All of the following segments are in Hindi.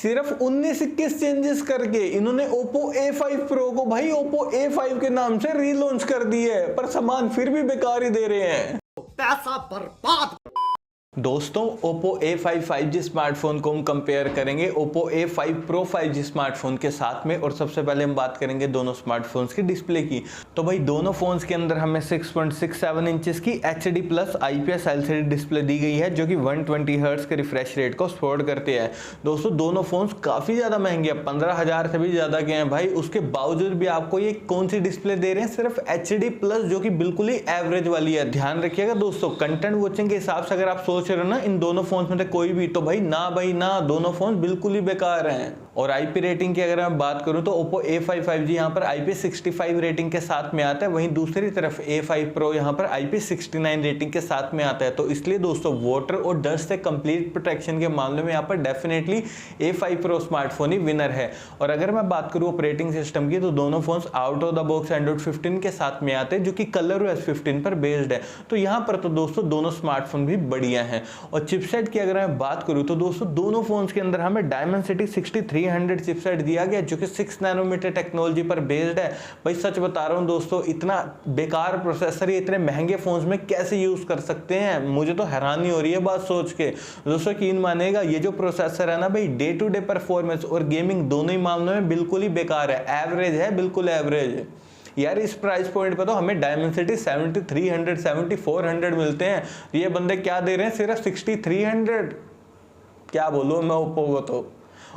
सिर्फ 19-21 चेंजेस करके इन्होंने Oppo A5 Pro को भाई Oppo A5 के नाम से रीलॉन्च कर दी है, पर सामान फिर भी बेकार ही दे रहे हैं। पैसा बर्बाद। दोस्तों Oppo A5 5G स्मार्टफोन को हम कंपेयर करेंगे Oppo A5 Pro 5G smartphone के साथ में, और सबसे पहले हम बात करेंगे दोनों स्मार्टफोन्स की डिस्प्ले की। तो भाई दोनों फोन्स के अंदर हमें 6.67 इंचेस की HD plus IPS LCD display दी गई है, जो कि 120 हर्ट्ज के रिफ्रेश रेट को सपोर्ट करते हैं। दोस्तों दोनों फोन्स काफ़ी ज़्यादा महंगे हैं, 15,000 से भी ज़्यादा के हैं भाई। उसके बावजूद भी आपको ये कौन सी डिस्प्ले दे रहे हैं? सिर्फ HD प्लस, जो कि बिल्कुल ही एवरेज वाली है। ध्यान रखिएगा दोस्तों, कंटेंट वॉचिंग के हिसाब से अगर आप सोच रहे हो ना इन दोनों फोन्स में से कोई भी, तो भाई ना, दोनों फोन बिल्कुल ही बेकार हैं। और IP रेटिंग की अगर मैं बात करूं तो Oppo A5 5G यहाँ पर IP65 रेटिंग के साथ में आता है, वहीं दूसरी तरफ A5 Pro यहाँ पर IP69 रेटिंग के साथ में आता है। तो इसलिए दोस्तों वाटर और डस्ट से कंप्लीट प्रोटेक्शन के मामले में यहाँ पर डेफिनेटली A5 Pro स्मार्टफोन ही विनर है। और अगर मैं बात करूँ ऑपरेटिंग सिस्टम की, तो दोनों phones out of the box Android 15 के साथ में आते हैं, जो कि ColorOS 15 पर बेस्ड है। तो यहाँ पर तो दोस्तों दोनों स्मार्टफोन भी बढ़िया हैं। और चिपसेट की अगर मैं बात करूँ तो दोस्तों दोनों फोन्स के अंदर हमें Dimensity 6300 चिपसेट दिया गया, जो कि 6 नैनोमीटर टेक्नोलॉजी पर बेस्ड है। भाई सच बता रहा हूँ दोस्तों, इतना बेकार प्रोसेसर ये इतने महंगे फोन्स में कैसे यूज कर सकते हैं? मुझे तो हैरानी हो रही है बात सोच के। दोस्तों यकीन मानेगा, ये जो प्रोसेसर है ना भाई, डे टू डे परफॉर्मेंस और गेमिंग दोनों ही मामलों में बिल्कुल ही बेकार है, एवरेज है, बिल्कुल एवरेज। यार इस प्राइस पॉइंट पे तो हमें Dimensity 7300 7400 मिलते हैं, ये बंदे क्या दे रहे हैं? सिर्फ 6300। क्या बोलूं मैं ओप्पो को तो।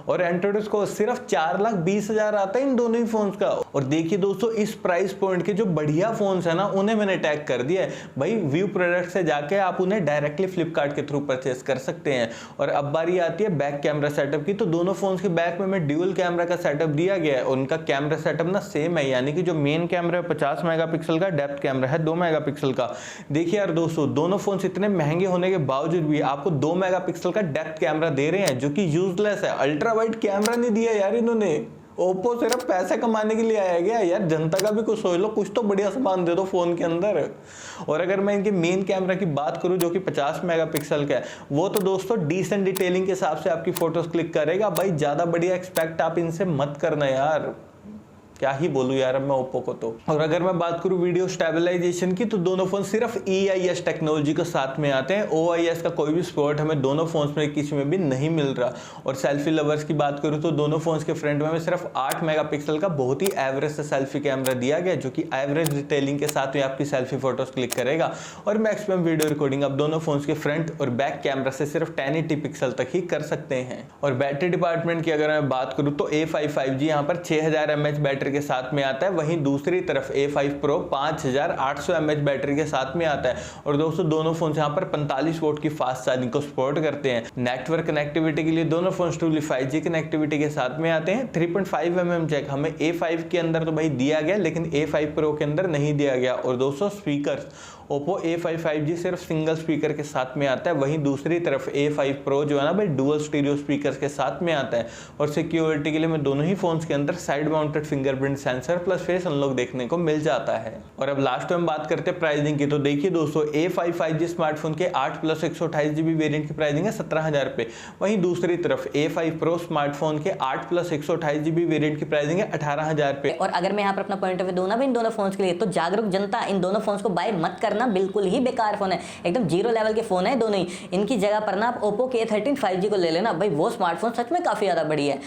और एंड्रॉइड को सिर्फ 4,20,000 आता है इन दोनों ही फोन्स का। और देखिए दोस्तों, इस प्राइस पॉइंट के जो बढ़िया फोन्स है ना, उन्हें मैंने टैग कर दिया है भाई। व्यू प्रोडक्ट से जाके आप उन्हें डायरेक्टली फ्लिपकार्ट के थ्रू परचेस कर सकते हैं। और अब बारी आती है बैक कैमरा सेटअप की, तो दोनों फोन्स के बैक में मैं ड्यूल कैमरा का सेटअप दिया गया है। उनका कैमरा सेटअप ना सेम है, यानी कि जो मेन कैमरा है 50 मेगापिक्सल का, डेप्थ कैमरा है 2 मेगापिक्सल का। देखिए यार दोस्तों, दोनों फोन्स इतने महंगे होने के बावजूद भी आपको 2 मेगापिक्सल का डेप्थ कैमरा दे रहे हैं, जो कि यूजलेस है। अल्ट्रा वाइड कैमरा नहीं दिया यार इन्होंने। ओप्पो सिर्फ पैसे कमाने के लिए आया गया यार, जनता का भी कुछ सोच लो, कुछ तो बढ़िया सामान दे दो फोन के अंदर। और अगर मैं इनके मेन कैमरा की बात करूं, जो कि 50 मेगापिक्सल का है, वो तो दोस्तों डिसेंट डिटेलिंग के हिसाब से आपकी फोटोज क्लिक करेगा भाई। ज्यादा बढ़िया एक्सपेक्ट आप इनसे मत करना यार, क्या ही बोलूं यार अब मैं ओप्पो को तो। और अगर मैं बात करूं वीडियो स्टेबलाइजेशन की, तो दोनों फोन सिर्फ EIS टेक्नोलॉजी के साथ में आते हैं। OIS का कोई भी सपोर्ट हमें दोनों फोन्स में किसी में भी नहीं मिल रहा। और सेल्फी लवर्स की बात करूं तो दोनों फोन्स के फ्रंट में हमें सिर्फ 8 मेगापिक्सल का बहुत ही एवरेज से सेल्फी कैमरा दिया गया, जो कि एवरेज डिटेलिंग के साथ में आपकी सेल्फी फोटोज क्लिक करेगा। और मैक्सिमम वीडियो रिकॉर्डिंग आप दोनों फोन्स के फ्रंट और बैक कैमरा से सिर्फ 1080 पिक्सल तक ही कर सकते हैं। और बैटरी डिपार्टमेंट की अगर मैं बात करूं तो A5 5G यहाँ पर 6000 mAh बैटरी के साथ में आता है, वहीं दूसरी तरफ A5 Pro 5800 mAh बैटरी के साथ में आता है। और दोस्तों दोनों फोन यहाँ पर 45 वोल्ट की फास्ट चार्जिंग को सपोर्ट करते हैं। नेटवर्क कनेक्टिविटी के लिए दोनों फोन ट्रूली 5G कनेक्टिविटी के साथ में आते हैं। 3.5 mm जैक हमें A5 के अंदर तो भाई दिया गया, लेकिन A5 Pro के अंदर नहीं दिया गया। और दोस्तों स्पीकर Oppo A5 5G सिर्फ सिंगल स्पीकर के साथ में आता है, वहीं दूसरी तरफ A5 Pro जो है ना भाई डुअल स्टीरियो स्पीकर्स के साथ में आता है। और सिक्योरिटी के लिए मैं दोनों ही फोन्स के अंदर side mounted fingerprint sensor plus face unlock देखने को मिल जाता है। और अब लास्ट में बात करते हैं प्राइसिंग की, तो देखिए दोस्तों A5 5G स्मार्टफोन के 8 प्लस 128 GB वेरिएंट की प्राइसिंग है 17,000 रुपए। वहीं दूसरी तरफ A5 Pro स्मार्टफोन के 8 प्लस 128 GB वेरिएंट की प्राइसिंग है 18,000 रुपए। और अगर मैं यहाँ पर अपना पॉइंट ऑफ व्यू दूं ना इन दोनों फोन्स के लिए, तो जागरूक जनता इन दोनों फोन्स को बाय मत करना, बिल्कुल ही बेकार फोन है, एकदम जीरो लेवल के फोन है दोनों ही। इनकी जगह पर ना आप Oppo K13 5G को ले लेना भाई, वो स्मार्टफोन सच में काफी ज्यादा बढ़िया है।